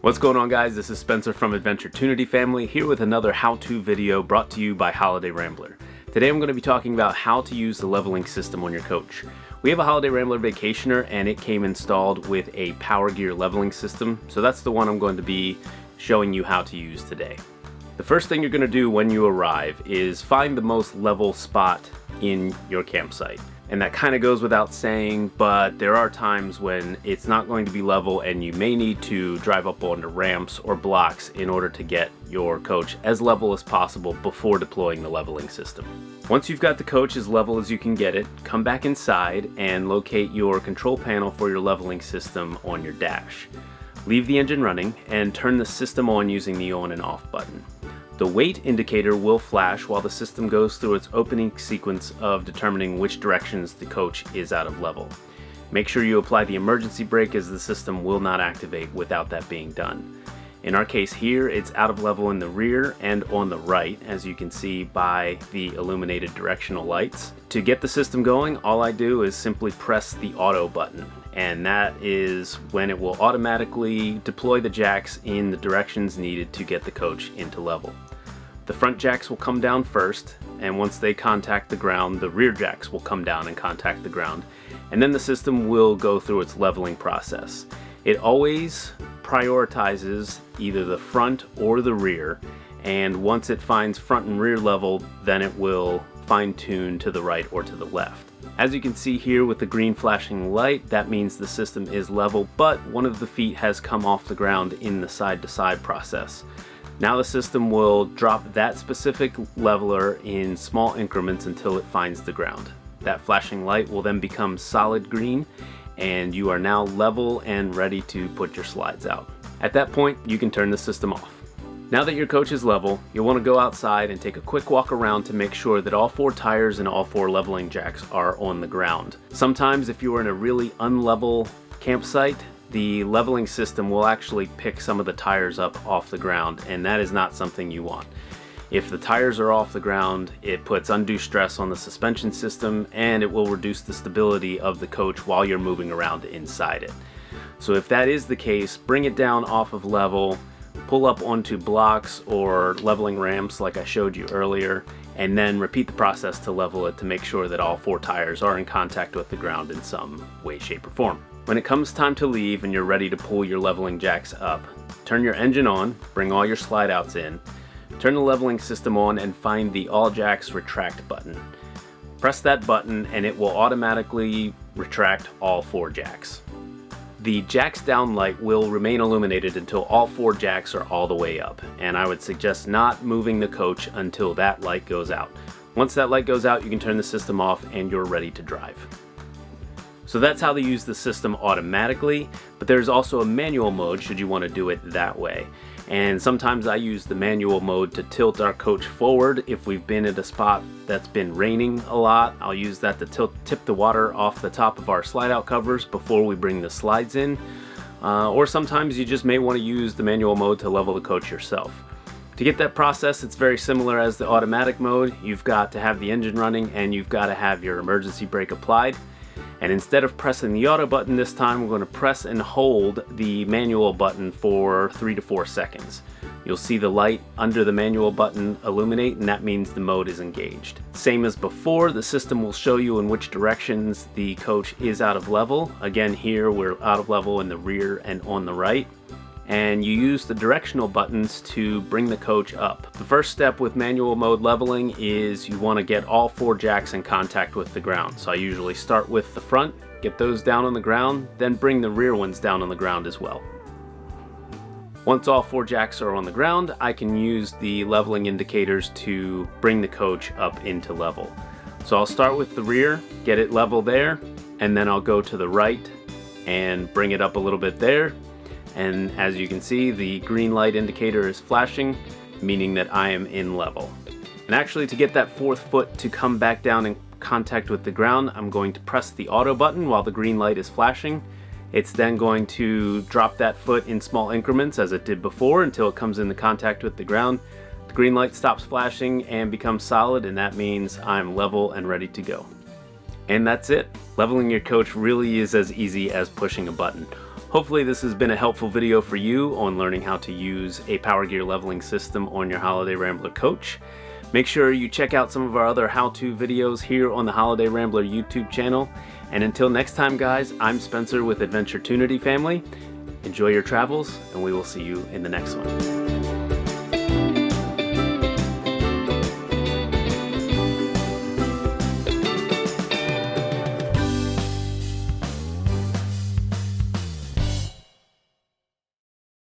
What's going on, guys? This is Spencer from Adventure Tunity Family, here with another how-to video brought to you by Holiday Rambler. Today I'm going to be talking about how to use the leveling system on your coach. We have a Holiday Rambler Vacationer and it came installed with a Power Gear leveling system, so that's the one I'm going to be showing you how to use today. The first thing you're going to do when you arrive is find the most level spot in your campsite. And that kind of goes without saying, but there are times when it's not going to be level and you may need to drive up onto ramps or blocks in order to get your coach as level as possible before deploying the leveling system. Once you've got the coach as level as you can get it, come back inside and locate your control panel for your leveling system on your dash. Leave the engine running and turn the system on using the on and off button. The weight indicator will flash while the system goes through its opening sequence of determining which directions the coach is out of level. Make sure you apply the emergency brake, as the system will not activate without that being done. In our case here, it's out of level in the rear and on the right, as you can see by the illuminated directional lights. To get the system going, all I do is simply press the auto button, and that is when it will automatically deploy the jacks in the directions needed to get the coach into level. The front jacks will come down first, and once they contact the ground, the rear jacks will come down and contact the ground, and then the system will go through its leveling process. It always prioritizes either the front or the rear, and once it finds front and rear level, then it will fine-tune to the right or to the left. As you can see here with the green flashing light, that means the system is level, but one of the feet has come off the ground in the side-to-side process. Now the system will drop that specific leveler in small increments until it finds the ground. That flashing light will then become solid green, and you are now level and ready to put your slides out. At that point, you can turn the system off. Now that your coach is level, you'll want to go outside and take a quick walk around to make sure that all 4 tires and all 4 leveling jacks are on the ground. Sometimes if you are in a really unlevel campsite, the leveling system will actually pick some of the tires up off the ground, and that is not something you want. If the tires are off the ground, it puts undue stress on the suspension system and it will reduce the stability of the coach while you're moving around inside it. So if that is the case, bring it down off of level, pull up onto blocks or leveling ramps like I showed you earlier, and then repeat the process to level it to make sure that all 4 tires are in contact with the ground in some way, shape, or form. When it comes time to leave and you're ready to pull your leveling jacks up, turn your engine on, bring all your slide outs in, turn the leveling system on and find the All Jacks Retract button. Press that button and it will automatically retract all 4 jacks. The jacks down light will remain illuminated until all 4 jacks are all the way up, and I would suggest not moving the coach until that light goes out. Once that light goes out, you can turn the system off and you're ready to drive. So that's how to use the system automatically, but there's also a manual mode should you want to do it that way. And sometimes I use the manual mode to tilt our coach forward. If we've been at a spot that's been raining a lot, I'll use that to tip the water off the top of our slide out covers before we bring the slides in. Or sometimes you just may want to use the manual mode to level the coach yourself. To get that process, it's very similar as the automatic mode. You've got to have the engine running and you've got to have your emergency brake applied. And instead of pressing the auto button this time, we're going to press and hold the manual button for 3 to 4 seconds. You'll see the light under the manual button illuminate, and that means the mode is engaged. Same as before, the system will show you in which directions the coach is out of level. Again, here we're out of level in the rear and on the right. And you use the directional buttons to bring the coach up. The first step with manual mode leveling is you want to get all 4 jacks in contact with the ground. So I usually start with the front, get those down on the ground, then bring the rear ones down on the ground as well. Once all 4 jacks are on the ground, I can use the leveling indicators to bring the coach up into level. So I'll start with the rear, get it level there, and then I'll go to the right and bring it up a little bit there. And as you can see, the green light indicator is flashing, meaning that I am in level. And actually, to get that 4th foot to come back down in contact with the ground, I'm going to press the auto button while the green light is flashing. It's then going to drop that foot in small increments as it did before until it comes into contact with the ground. The green light stops flashing and becomes solid, and that means I'm level and ready to go. And that's it. Leveling your coach really is as easy as pushing a button. Hopefully this has been a helpful video for you on learning how to use a Power Gear leveling system on your Holiday Rambler coach. Make sure you check out some of our other how-to videos here on the Holiday Rambler YouTube channel. And until next time, guys, I'm Spencer with Adventure Tunity Family. Enjoy your travels, and we will see you in the next one.